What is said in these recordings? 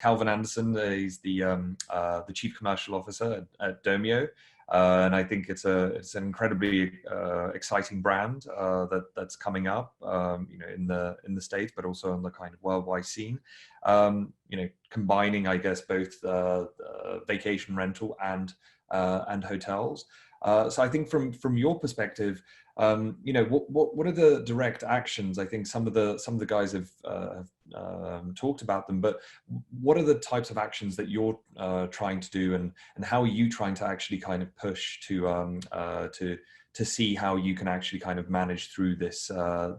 Calvin Anderson. He's the chief commercial officer at Domio. And I think it's an incredibly exciting brand that's coming up, in the States, but also on the kind of worldwide scene. Combining, I guess, both vacation rental and hotels. So I think from your perspective, what are the direct actions? I think some of the guys have talked about them, but what are the types of actions that you're trying to do, and how are you trying to actually kind of push to see how you can actually kind of manage through this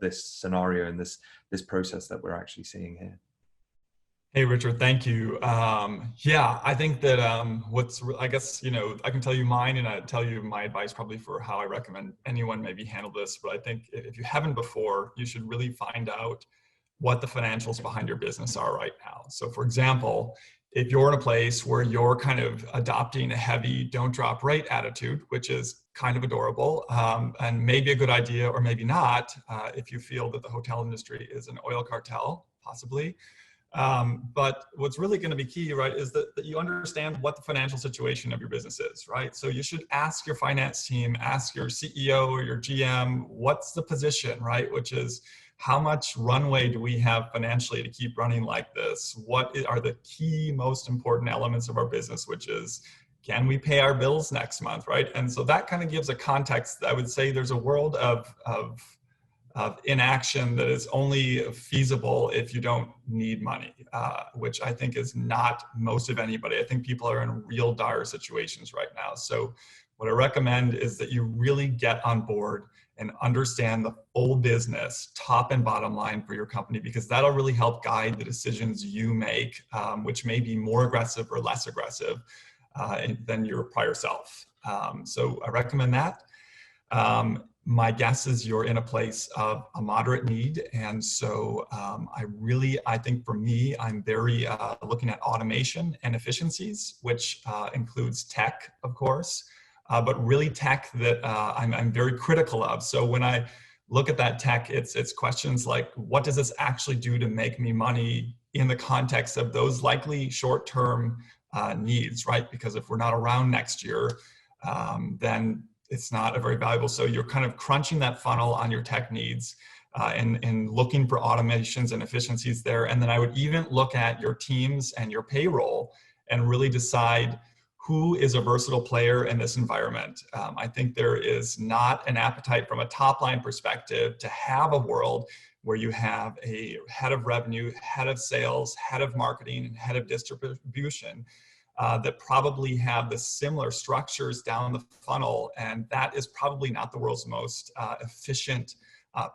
this scenario and this process that we're actually seeing here? Hey, Richard, thank you. Yeah, I think that I guess, I can tell you mine and I tell you my advice probably for how I recommend anyone maybe handle this. But I think if you haven't before, you should really find out what the financials behind your business are right now. So for example, if you're in a place where you're kind of adopting a heavy don't drop rate attitude, which is kind of adorable, and maybe a good idea or maybe not, if you feel that the hotel industry is an oil cartel, possibly. But what's really going to be key, right, is that you understand what the financial situation of your business is, right? So you should ask your finance team, ask your CEO or your GM, what's the position, right? Which is, how much runway do we have financially to keep running like this? What are the key, most important elements of our business, which is, can we pay our bills next month, right? And so that kind of gives a context. I would say there's a world of inaction that is only feasible if you don't need money, which I think is not most of anybody. I think people are in real dire situations right now. So what I recommend is that you really get on board and understand the full business, top and bottom line for your company, because that'll really help guide the decisions you make, which may be more aggressive or less aggressive than your prior self. So I recommend that. My guess is you're in a place of a moderate need. And so I think for me, I'm very looking at automation and efficiencies, which includes tech, of course, but really tech that I'm very critical of. So when I look at that tech, it's questions like, what does this actually do to make me money in the context of those likely short-term needs, right? Because if we're not around next year, then it's not a very valuable. So you're kind of crunching that funnel on your tech needs and looking for automations and efficiencies there. And then I would even look at your teams and your payroll and really decide who is a versatile player in this environment. I think there is not an appetite from a top line perspective to have a world where you have a head of revenue, head of sales, head of marketing, and head of distribution that probably have the similar structures down the funnel. And that is probably not the world's most efficient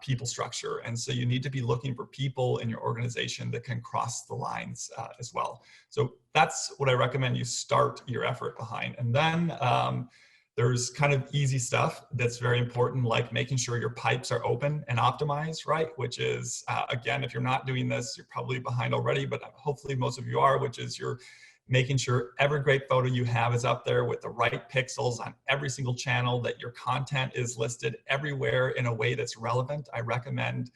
people structure. And so you need to be looking for people in your organization that can cross the lines as well. So that's what I recommend you start your effort behind. And then there's kind of easy stuff that's very important, like making sure your pipes are open and optimized, right? Which is, again, if you're not doing this, you're probably behind already, but hopefully most of you are, which is you're making sure every great photo you have is up there with the right pixels on every single channel, that your content is listed everywhere in a way that's relevant. I recommend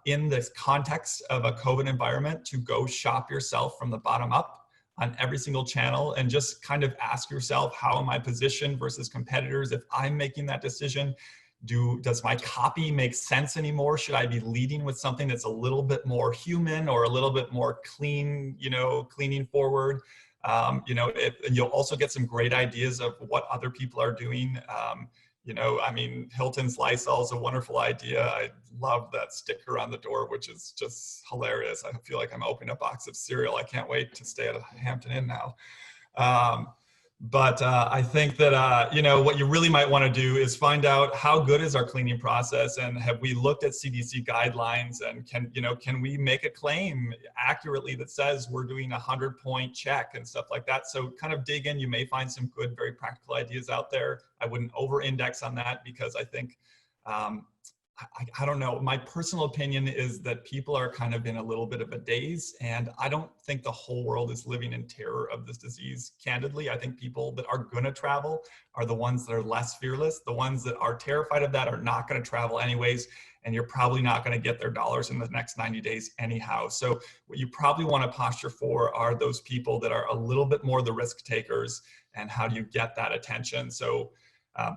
in this context of a COVID environment to go shop yourself from the bottom up on every single channel and just kind of ask yourself, how am I positioned versus competitors? If I'm making that decision, does my copy make sense anymore? Should I be leading with something that's a little bit more human or a little bit more clean, cleaning forward? And you'll also get some great ideas of what other people are doing. Hilton's Lysol is a wonderful idea. I love that sticker on the door, which is just hilarious. I feel like I'm opening a box of cereal. I can't wait to stay at a Hampton Inn now. But I think that, what you really might want to do is find out how good is our cleaning process, and have we looked at CDC guidelines, and can we make a claim accurately that says we're doing a 100-point check and stuff like that. So kind of dig in. You may find some good, very practical ideas out there. I wouldn't over-index on that, because I think I don't know. My personal opinion is that people are kind of in a little bit of a daze, and I don't think the whole world is living in terror of this disease. Candidly, I think people that are going to travel are the ones that are less fearless. The ones that are terrified of that are not going to travel anyways, and you're probably not going to get their dollars in the next 90 days anyhow. So what you probably want to posture for are those people that are a little bit more the risk takers, and how do you get that attention? So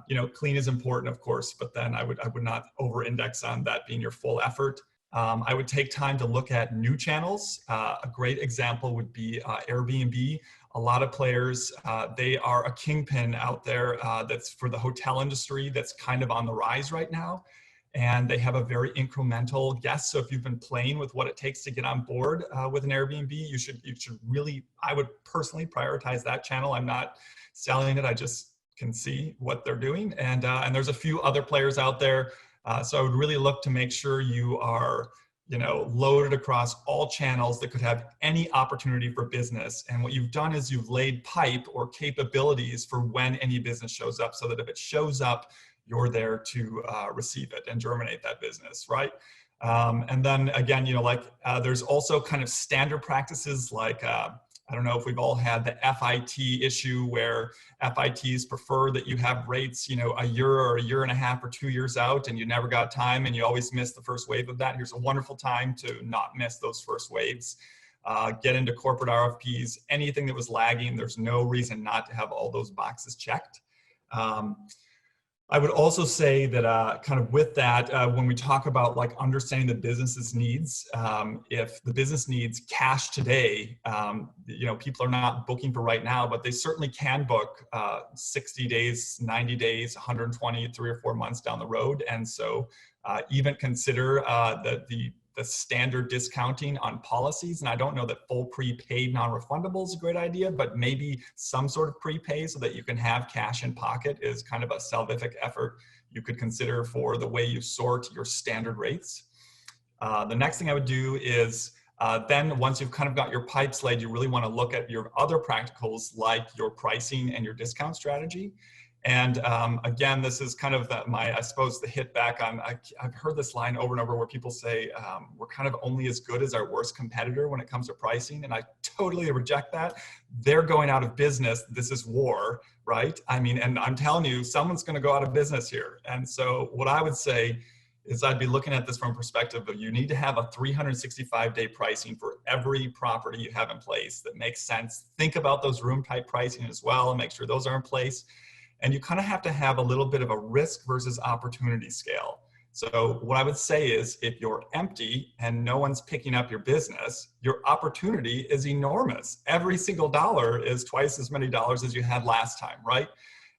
you know, clean is important, of course, but then I would not over-index on that being your full effort. I would take time to look at new channels. A great example would be Airbnb. A lot of players, they are a kingpin out there that's for the hotel industry that's kind of on the rise right now. And they have a very incremental guest. So if you've been playing with what it takes to get on board with an Airbnb, you should really, I would personally prioritize that channel. I'm not selling it, I just can see what they're doing. And there's a few other players out there. So I would really look to make sure you are, you know, loaded across all channels that could have any opportunity for business. And what you've done is you've laid pipe or capabilities for when any business shows up, so that if it shows up, you're there to receive it and germinate that business, right? And then again, you know, like there's also kind of standard practices like, I don't know if we've all had the FIT issue where FITs prefer that you have rates, you know, a year or a year and a half or 2 years out, and you never got time and you always miss the first wave of that. Here's a wonderful time to not miss those first waves. Get into corporate RFPs, anything that was lagging, there's no reason not to have all those boxes checked. I would also say that kind of with that, when we talk about like understanding the business's needs, if the business needs cash today, you know, people are not booking for right now, but they certainly can book 60 days, 90 days, 120, 3 or 4 months down the road. And so even consider the standard discounting on policies. And I don't know that full prepaid non-refundable is a great idea, but maybe some sort of prepay so that you can have cash in pocket is kind of a salvific effort you could consider for the way you sort your standard rates. The next thing I would do is then once you've kind of got your pipes laid, you really want to look at your other practicals like your pricing and your discount strategy. And again, this is kind of I suppose, the hit back on, I've heard this line over and over where people say, we're kind of only as good as our worst competitor when it comes to pricing. And I totally reject that. They're going out of business. This is war, right? I mean, and I'm telling you, someone's going to go out of business here. And so what I would say is I'd be looking at this from a perspective of you need to have a 365-day pricing for every property you have in place that makes sense. Think about those room type pricing as well and make sure those are in place. And you kind of have to have a little bit of a risk versus opportunity scale. So what I would say is if you're empty and no one's picking up your business, your opportunity is enormous. Every single dollar is twice as many dollars as you had last time, right?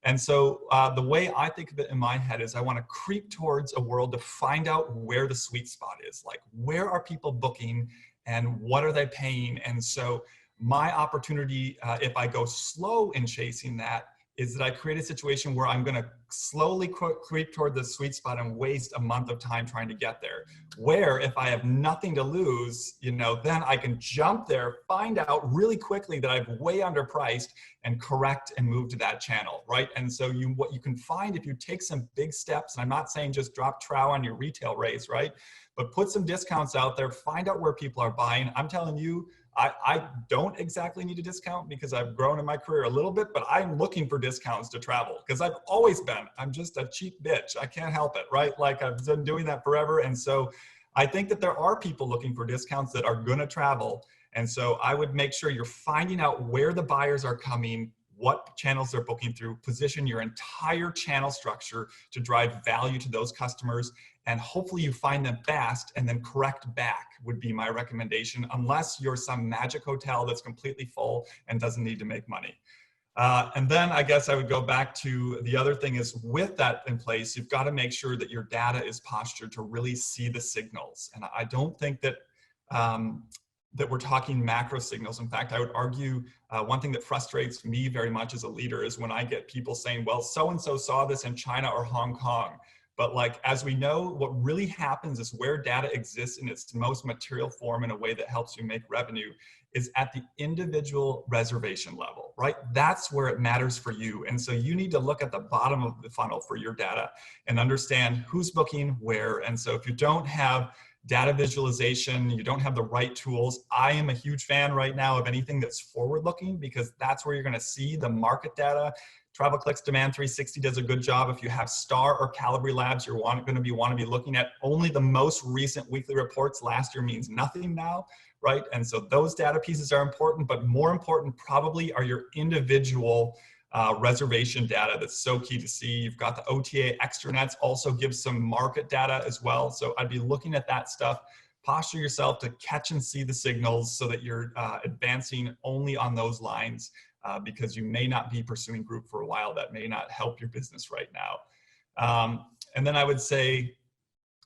And so the way I think of it in my head is I want to creep towards a world to find out where the sweet spot is. Like, where are people booking and what are they paying? And so my opportunity, if I go slow in chasing that, is that I create a situation where I'm going to slowly creep toward the sweet spot and waste a month of time trying to get there. Where if I have nothing to lose, you know, then I can jump there, find out really quickly that I've way underpriced and correct and move to that channel, right? And so what you can find if you take some big steps, and I'm not saying just drop trow on your retail rates, right? But put some discounts out there, find out where people are buying. I'm telling you, I don't exactly need a discount because I've grown in my career a little bit, but I'm looking for discounts to travel because I've always been. I'm just a cheap bitch. I can't help it, right? Like I've been doing that forever. And so I think that there are people looking for discounts that are going to travel. And so I would make sure you're finding out where the buyers are coming, what channels they're booking through, position your entire channel structure to drive value to those customers. And hopefully you find them fast and then correct back would be my recommendation, unless you're some magic hotel that's completely full and doesn't need to make money. And then I guess I would go back to the other thing is with that in place, you've got to make sure that your data is postured to really see the signals. And I don't think that that we're talking macro signals. In fact, I would argue one thing that frustrates me very much as a leader is when I get people saying, well, so-and-so saw this in China or Hong Kong, But like, as we know, what really happens is where data exists in its most material form in a way that helps you make revenue is at the individual reservation level, right? That's where it matters for you. And so you need to look at the bottom of the funnel for your data and understand who's booking where. And so if you don't have data visualization, you don't have the right tools, I am a huge fan right now of anything that's forward looking, because that's where you're going to see the market data. TravelClicks Demand 360 does a good job. If you have Star or Calibre Labs, you're want to be looking at only the most recent weekly reports. Last year means nothing now, right? And so those data pieces are important, but more important probably are your individual reservation data. That's so key to see. You've got the OTA extranets, also gives some market data as well. So I'd be looking at that stuff. Posture yourself to catch and see the signals so that you're advancing only on those lines, because you may not be pursuing group for a while. That may not help your business right now. And then I would say,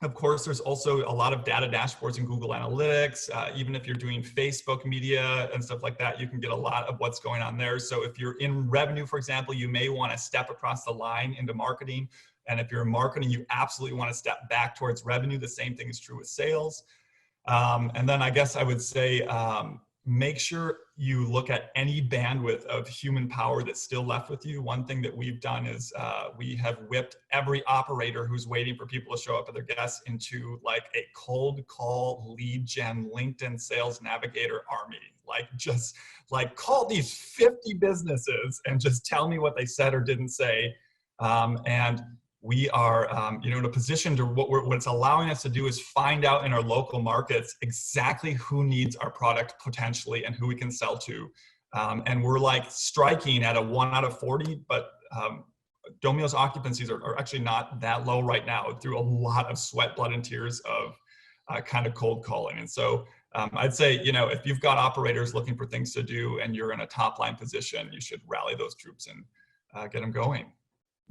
of course, there's also a lot of data dashboards in Google Analytics. Even if you're doing Facebook media and stuff like that, you can get a lot of what's going on there. So if you're in revenue, for example, you may want to step across the line into marketing. And if you're in marketing, you absolutely want to step back towards revenue. The same thing is true with sales. And then I guess I would say, make sure you look at any bandwidth of human power that's still left with you. One thing that we've done is we have whipped every operator who's waiting for people to show up at their guests into like a cold call lead gen LinkedIn sales navigator army. Like, just like call these 50 businesses and just tell me what they said or didn't say. And we are, in a position to what it's allowing us to do is find out in our local markets exactly who needs our product potentially and who we can sell to. And we're like striking at a 1 out of 40, but Domio's occupancies are actually not that low right now through a lot of sweat, blood, and tears of kind of cold calling. And so I'd say, if you've got operators looking for things to do and you're in a top line position, you should rally those troops and get them going.